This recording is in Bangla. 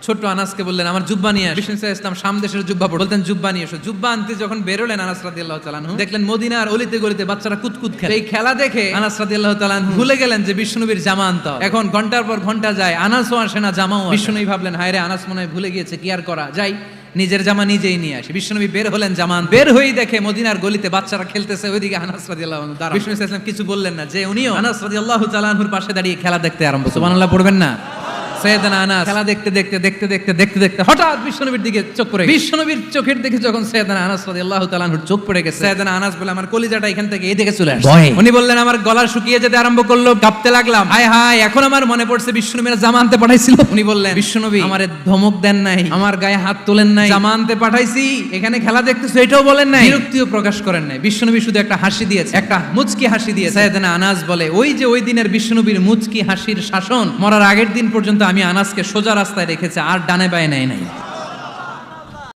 ছোট্ট আনাসকে বললেন আমার জুব্বা নিয়ে আস। বিষ্ণু ইসলাম শাম দেশের জুব্বা পড়তেন, বলতেন জুব্বা নিয়ে এসো। জুব্বা আনতে যখন বেরোলেন আনাস রাদিয়াল্লাহু তাআলা আনহু, দেখলেন মদিনার অলিতে গলিতে বাচ্চারা কুতকুত খেলে। এই খেলা দেখে আনাস রাদিয়াল্লাহু তাআলা আনহু ভুলে গেলেন যে বিশ্বনবীর জামা আনতে হবে। এখন ঘন্টার পর ঘন্টা যায়, আনাসও আসে না, জামাও আসে না। বিশ্বনবী ভাবলেন হায় রে, আনাস মনে হয় ভুলে গিয়েছে, কি আর করা যাই, নিজের জামা নিজেই নিয়ে আসে। বিশ্বনবী বের হলেন জামা আনতে। বের হয়েই দেখে মদিনার গলিতে বাচ্চারা খেলতেছে, ওইদিকে আনাস রাদিয়াল্লাহু আনহু দাঁড়ানো। বিষ্ণু ইসলাম কিছু বললেন না, যে উনিও আনাস রাদিয়াল্লাহু তাআলা আনহুর পাশে দাঁড়িয়ে খেলা দেখতে আরম্ভ। সুবহানাল্লাহ পড়বেন না? সাইয়েদনা আনাস খেলা দেখতে দেখতে দেখতে দেখতে দেখতে দেখতে হঠাৎ বিশ্বনবীর দিকে চোখ পড়ে। বিশ্বনবীর চোখের দিকে যখন সাইয়েদনা আনাস রাদিয়াল্লাহু তাআলা আনহুর চোখ পড়ে গেছে, সাইয়েদনা আনাস বলে আমার কলিজাটা এখান থেকে এই দিকে চলে আসে। উনি বললেন আমার গলা শুকিয়ে যেতে আরম্ভ করলো, কাঁপতে লাগলাম। হায় হায়, এখন আমার মনে পড়ছে বিশ্বনবীর জামা আনতে পাঠাইছিল। উনি বললেন বিশ্বনবী আমারে ধমক দেন নাই, আমার গায়ে হাত তোলেন নাই, জামা আনতে পাঠাইছি, এখানে খেলা দেখতেছো এটাও বলেন নাই, বিরক্তিও প্রকাশ করেন নাই। বিশ্বনবী শুধু একটা হাসি দিয়েছে, একটা মুচকি হাসি দিয়েছে। সাইয়েদনা আনাস বলে ওই যে ওই দিনের বিশ্বনবীর মুচকি হাসির শাসন মরার আগের দিন পর্যন্ত আমি আনাসকে সোজা রাস্তায় রেখেছে, আর ডানে বায়ে নেয় নাই।